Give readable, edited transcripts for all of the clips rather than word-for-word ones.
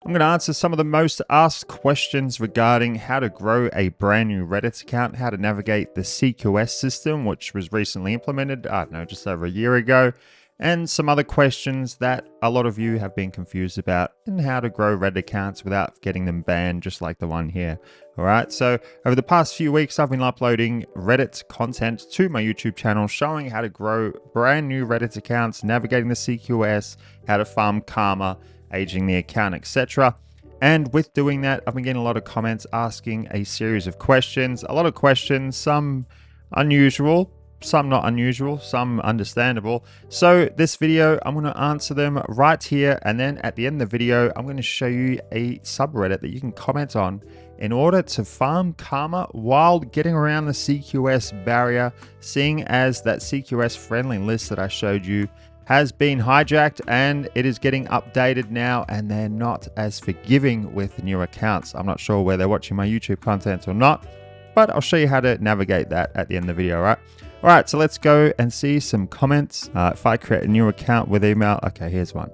I'm going to answer some of the most asked questions regarding how to grow a brand new Reddit account, how to navigate the CQS system, which was recently implemented, I don't know, just over a year ago, and some other questions that a lot of you have been confused about, and how to grow Reddit accounts without getting them banned, just like the one here. All right, so over the past few weeks, I've been uploading Reddit content to my YouTube channel, showing how to grow brand new Reddit accounts, navigating the CQS, how to farm karma, aging the account, etc. And with doing that, I've been getting a lot of comments asking a series of questions. A lot of questions, some unusual, some not unusual, some understandable. So this video, I'm going to answer them right here. And then at the end of the video, I'm going to show you a subreddit that you can comment on in order to farm karma while getting around the CQS barrier, seeing as that CQS friendly list that I showed you has been hijacked and it is getting updated now, and they're not as forgiving with new accounts. I'm not sure whether they're watching my YouTube content or not, but I'll show you how to navigate that at the end of the video, right? All right, so let's go and see some comments. If I create a new account with email, okay, here's one.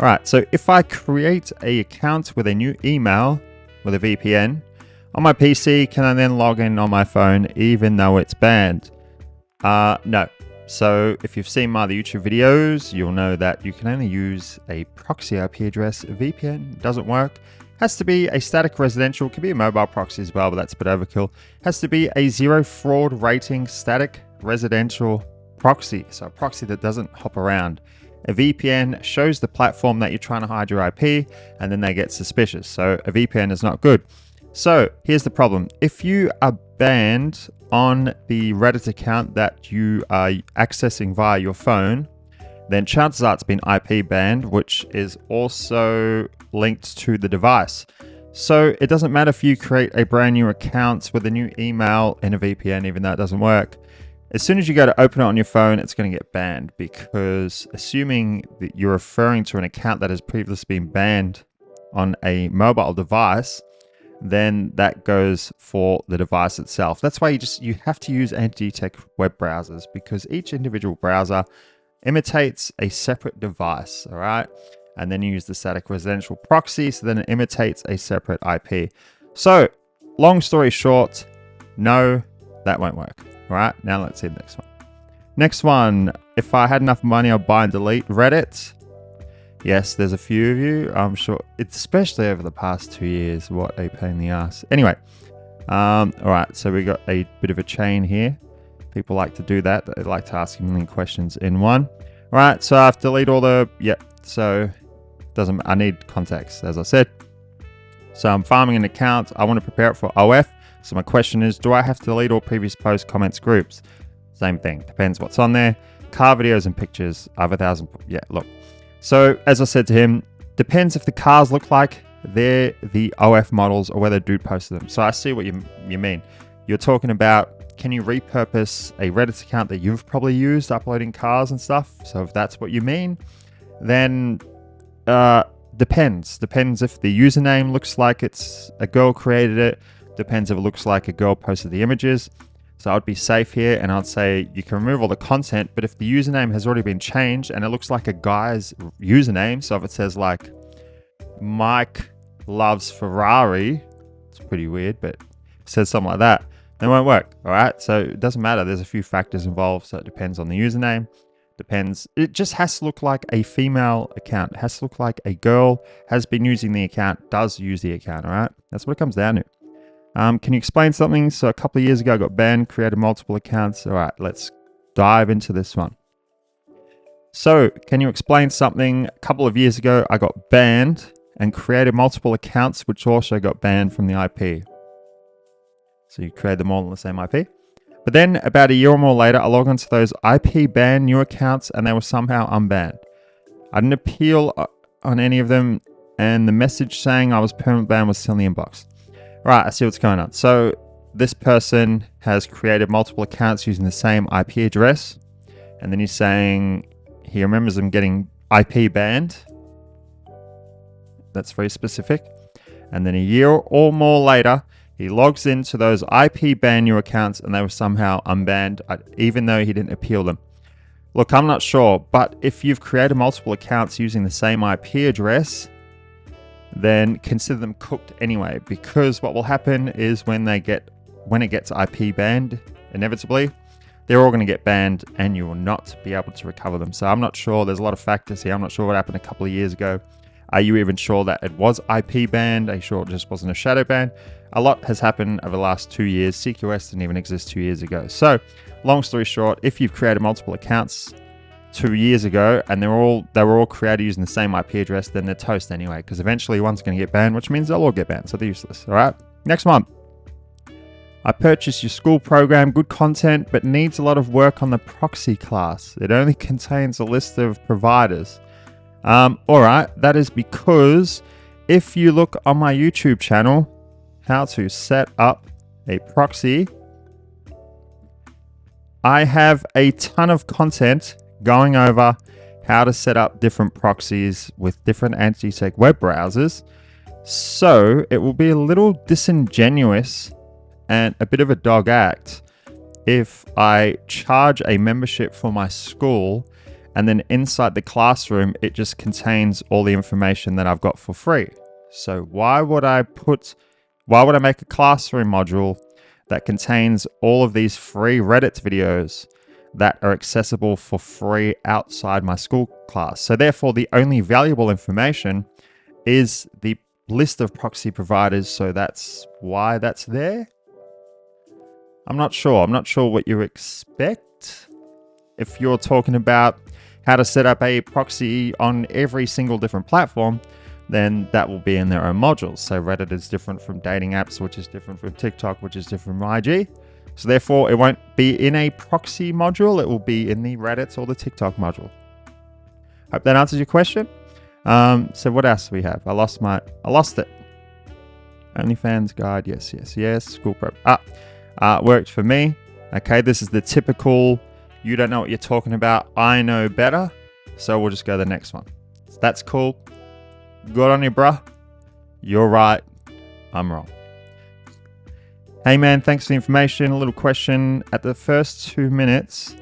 All right, so if I create an account with a new email with a VPN on my PC, can I then log in on my phone even though it's banned? No. So if you've seen my other YouTube videos, you'll know that you can only use a proxy IP address. A VPN doesn't work. Has to be a static residential, could be a mobile proxy as well, but that's a bit overkill. Has to be a 0 fraud rating static residential proxy. So a proxy that doesn't hop around. A VPN shows the platform that you're trying to hide your IP, and then they get suspicious. So a VPN is not good. So here's the problem. If you are banned on the Reddit account that you are accessing via your phone, then chances are it's been IP banned, which is also linked to the device. So it doesn't matter if you create a brand new account with a new email in a VPN, even though it doesn't work. As soon as you go to open it on your phone, it's going to get banned, because assuming that you're referring to an account that has previously been banned on a mobile device, then that goes for the device itself. That's why you have to use anti-detect web browsers, because each individual browser imitates a separate device, all right? And then you use the static residential proxy, so then it imitates a separate IP. So, long story short, no, that won't work. All right, now let's see the next one. Next one, if I had enough money, I'd buy and delete Reddit. Yes, there's a few of you, I'm sure, it's especially over the past 2 years, what a pain in the ass. Anyway, all right, so we got a bit of a chain here. People like to do that. They like to ask a million questions in one. All right, so I have to delete all the, so I need context, as I said. So I'm farming an account. I want to prepare it for OF. So my question is, do I have to delete all previous posts, comments, groups? Same thing, depends what's on there. Car videos and pictures, I have 1,000, look. So as I said to him, depends if the cars look like they're the OF models or whether dude posted them. So I see what you mean. You're talking about, can you repurpose a Reddit account that you've probably used uploading cars and stuff? So if that's what you mean, then depends. Depends if the username looks like it's a girl created it. Depends if it looks like a girl posted the images. So I'd be safe here, and I'd say you can remove all the content, but if the username has already been changed and it looks like a guy's username, so if it says like Mike loves Ferrari, it's pretty weird, but if it says something like that, then it won't work. All right, so it doesn't matter. There's a few factors involved, so it depends on the username. Depends. It just has to look like a female account. It has to look like a girl has been using the account, does use the account. All right, that's what it comes down to. Can you explain something? So a couple of years ago, I got banned, created multiple accounts. All right, let's dive into this one. So can you explain something? A couple of years ago, I got banned and created multiple accounts, which also got banned from the IP. So you create them all on the same IP. But then about a year or more later, I log onto those IP banned new accounts and they were somehow unbanned. I didn't appeal on any of them, and the message saying I was permanent banned was still in the inbox. Right, I see what's going on. So this person has created multiple accounts using the same IP address, and then he's saying he remembers them getting IP banned. That's very specific. And then a year or more later, he logs into those IP banned new accounts and they were somehow unbanned, even though he didn't appeal them. Look, I'm not sure, but if you've created multiple accounts using the same IP address, then consider them cooked anyway, because what will happen is when it gets IP banned, inevitably, they're all going to get banned and you will not be able to recover them. So I'm not sure. There's a lot of factors here. I'm not sure what happened a couple of years ago. Are you even sure that it was IP banned? Are you sure it just wasn't a shadow ban? A lot has happened over the last 2 years. CQS didn't even exist 2 years ago. So long story short, if you've created multiple accounts 2 years ago and they were all created using the same IP address, then they're toast anyway, because eventually one's going to get banned, which means they'll all get banned. So they're useless. All right. Next one. I purchased your school program, good content, but needs a lot of work on the proxy class. It only contains a list of providers. All right, that is because if you look on my YouTube channel, how to set up a proxy, I have a ton of content going over how to set up different proxies with different anti-sec web browsers. So it will be a little disingenuous and a bit of a dog act if I charge a membership for my school and then inside the classroom, it just contains all the information that I've got for free. So why would I make a classroom module that contains all of these free Reddit videos that are accessible for free outside my school class? So therefore, the only valuable information is the list of proxy providers. So that's why that's there. I'm not sure. I'm not sure what you expect. If you're talking about how to set up a proxy on every single different platform, then that will be in their own modules. So Reddit is different from dating apps, which is different from TikTok, which is different from IG. So therefore, it won't be in a proxy module. It will be in the Reddit or the TikTok module. Hope that answers your question. So what else do we have? I lost it. OnlyFans guide. Yes. School prep. Worked for me. Okay, this is the typical, you don't know what you're talking about, I know better. So we'll just go to the next one. So that's cool. Good on you, bruh. You're right. I'm wrong. Hey man, thanks for the information. A little question. At the first 2 minutes,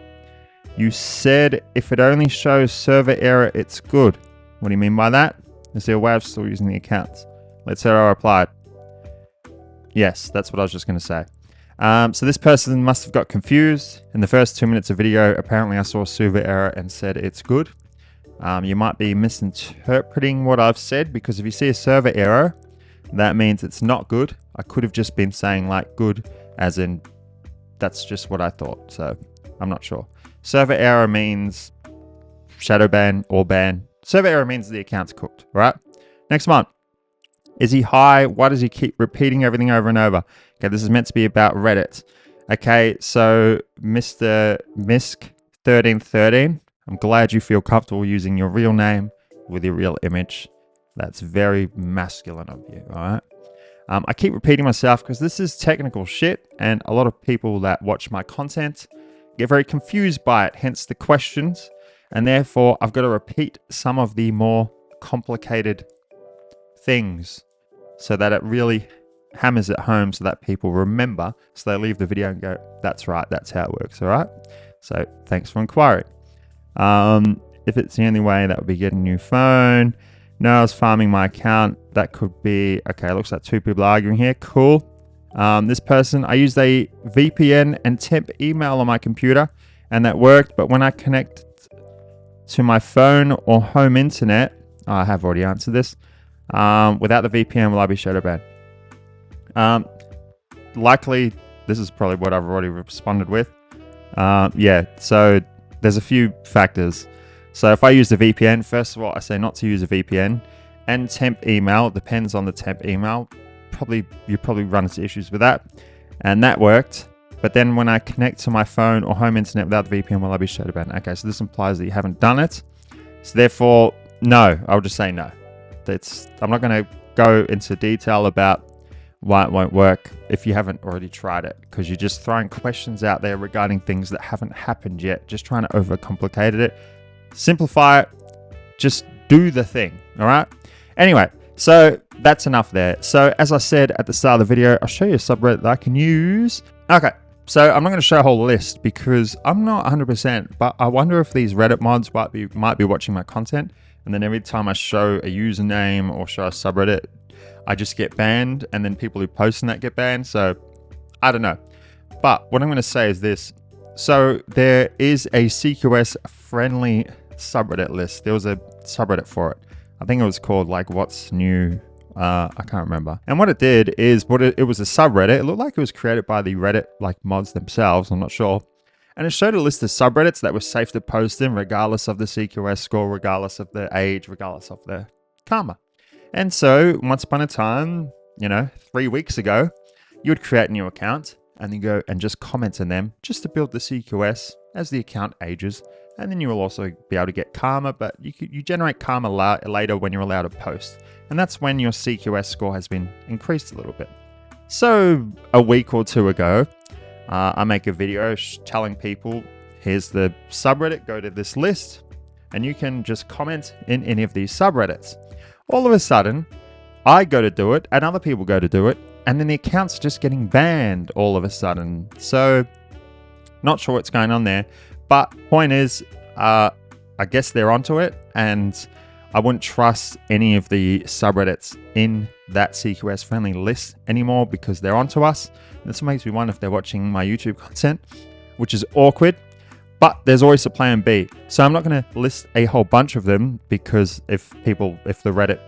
you said if it only shows server error, it's good. What do you mean by that? Is there a way of still using the accounts? Let's say I replied. Yes, that's what I was just going to say. So this person must have got confused. In the first 2 minutes of video, apparently I saw a server error and said it's good. You might be misinterpreting what I've said, because if you see a server error, that means it's not good. I could have just been saying like good, as in that's just what I thought. So I'm not sure. Server error means shadow ban or ban. Server error means the account's cooked, right? Next one. Is he high? Why does he keep repeating everything over and over? Okay, this is meant to be about Reddit. Okay, so Mr. Misk1313, I'm glad you feel comfortable using your real name with your real image. That's very masculine of you, all right? I keep repeating myself because this is technical shit, and a lot of people that watch my content get very confused by it, hence the questions, and therefore I've got to repeat some of the more complicated things so that it really hammers it home so that people remember, so they leave the video and go, that's right, that's how it works, all right? So thanks for inquiring. If it's the only way, that would be getting a new phone. No, I was farming my account. That could be, okay, looks like two people arguing here. Cool. This person, I used a VPN and temp email on my computer, and that worked. But when I connect to my phone or home internet, I have already answered this. Without the VPN, will I be shadow banned? Likely, this is probably what I've already responded with. Yeah, so there's a few factors. So if I use the VPN, first of all, I say not to use a VPN. And temp email, depends on the temp email. You probably run into issues with that. And that worked. But then when I connect to my phone or home internet without the VPN, will I be shadow banned? Okay, so this implies that you haven't done it. So therefore, no, I'll just say no. I'm not going to go into detail about why it won't work if you haven't already tried it, because you're just throwing questions out there regarding things that haven't happened yet, just trying to overcomplicate it. Simplify it, just do the thing, all right? Anyway, so that's enough there. So as I said at the start of the video, I'll show you a subreddit that I can use. Okay, so I'm not going to show a whole list because I'm not 100%, but I wonder if these Reddit mods might be watching my content and then every time I show a username or show a subreddit, I just get banned, and then people who post in that get banned. So I don't know. But what I'm going to say is this. So there is a CQS friendly subreddit list. There was a subreddit for it. I think it was called like What's New. I can't remember. And what it did is it was a subreddit. It looked like it was created by the Reddit like mods themselves. I'm not sure. And it showed a list of subreddits that were safe to post in regardless of the CQS score, regardless of the age, regardless of the karma. And so once upon a time, 3 weeks ago, you would create a new account and then go and just comment in them just to build the CQS as the account ages. And then you will also be able to get karma, but you generate karma later when you're allowed to post. And that's when your CQS score has been increased a little bit. So a week or two ago, I make a video telling people, here's the subreddit, go to this list, and you can just comment in any of these subreddits. All of a sudden, I go to do it, and other people go to do it, and then the account's just getting banned all of a sudden. So, not sure what's going on there. But point is, I guess they're onto it, and I wouldn't trust any of the subreddits in that CQS friendly list anymore because they're onto us. And this makes me wonder if they're watching my YouTube content, which is awkward. But there's always a plan B. So I'm not going to list a whole bunch of them because if the Reddit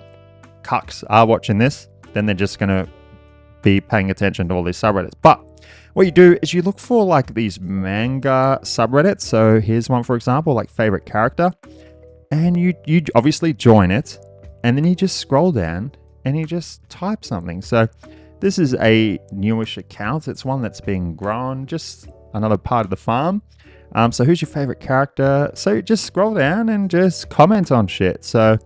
cucks are watching this, then they're just going to be paying attention to all these subreddits. But what you do is you look for like these manga subreddits. So here's one, for example, like favorite character. And you obviously join it. And then you just scroll down and you just type something. So this is a newish account. It's one that's being grown, just another part of the farm. So who's your favorite character? So just scroll down and just comment on shit. So I'm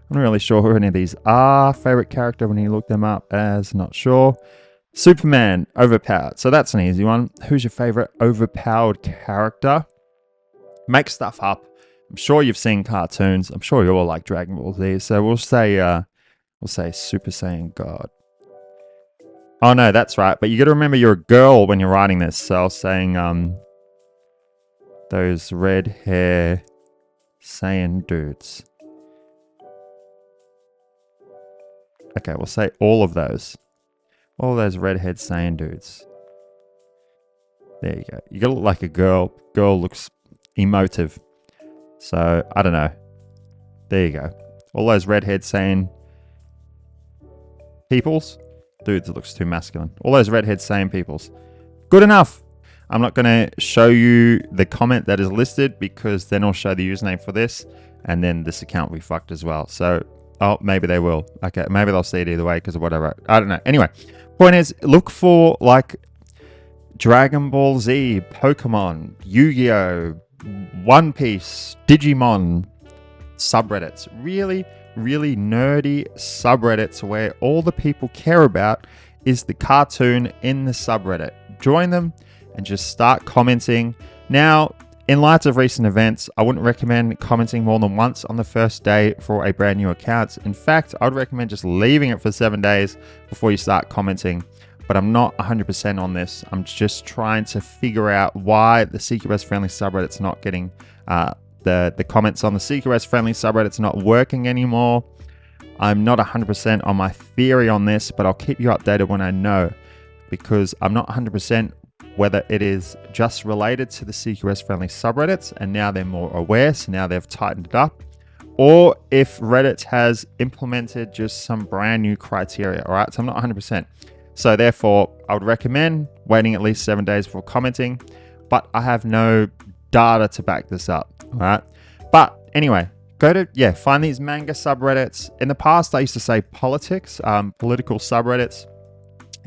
not really sure who any of these are. Favorite character when you look them up as, not sure. Superman, overpowered. So that's an easy one. Who's your favorite overpowered character? Make stuff up. I'm sure you've seen cartoons. I'm sure you all like Dragon Ball Z. So we'll say Super Saiyan God. Oh no, that's right. But you got to remember you're a girl when you're writing this. So I was saying those red hair Saiyan dudes. Okay, we'll say all of those. All those redhead Saiyan dudes. There you go. You gotta look like a girl. Girl looks emotive. So, I don't know. There you go. All those redhead Saiyan peoples. Dudes, it looks too masculine. All those redhead Saiyan peoples. Good enough. I'm not going to show you the comment that is listed because then I'll show the username for this. And then this account will be fucked as well. So, oh, maybe they will. Okay, maybe they'll see it either way because of what I wrote. I don't know. Anyway, point is, look for like Dragon Ball Z, Pokemon, Yu-Gi-Oh!, One Piece, Digimon subreddits. Really, really nerdy subreddits where all the people care about is the cartoon in the subreddit. Join them and just start commenting. Now, in light of recent events, I wouldn't recommend commenting more than once on the first day for a brand new account. In fact, I would recommend just leaving it for 7 days before you start commenting. But I'm not 100% on this. I'm just trying to figure out why the CQS friendly subreddit's not getting the comments on the CQS friendly subreddit's not working anymore. I'm not 100% on my theory on this, but I'll keep you updated when I know, because I'm not 100% whether it is just related to the CQS friendly subreddits and now they're more aware, so now they've tightened it up, or if Reddit has implemented just some brand new criteria. All right, so I'm not 100%. So therefore, I would recommend waiting at least 7 days before commenting, but I have no data to back this up. All right. But anyway, find these manga subreddits. In the past, I used to say politics, political subreddits,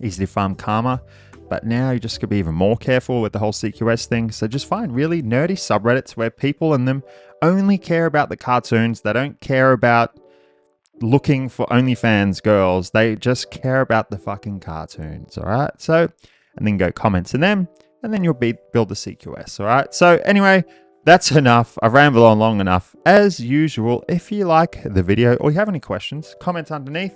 easy to farm karma. But now you just got to be even more careful with the whole CQS thing. So just find really nerdy subreddits where people in them only care about the cartoons. They don't care about looking for OnlyFans girls. They just care about the fucking cartoons. All right. So, and then go comments in them, and then you'll build the CQS. All right. So anyway, that's enough. I've rambled on long enough. As usual, if you like the video or you have any questions, comment underneath.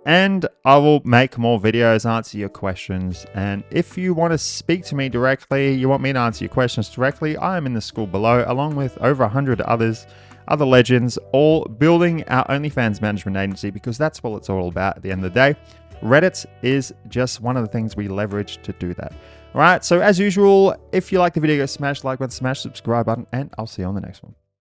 And I will make more videos, answer your questions. And if you want to speak to me directly, you want me to answer your questions directly, I am in the school below, along with over 100 others other legends, all building our OnlyFans management agency, because that's what it's all about at the end of the day. Reddit is just one of the things we leverage to do that. All right, so as usual, if you like the video, go smash the like button, smash the subscribe button, and I'll see you on the next one.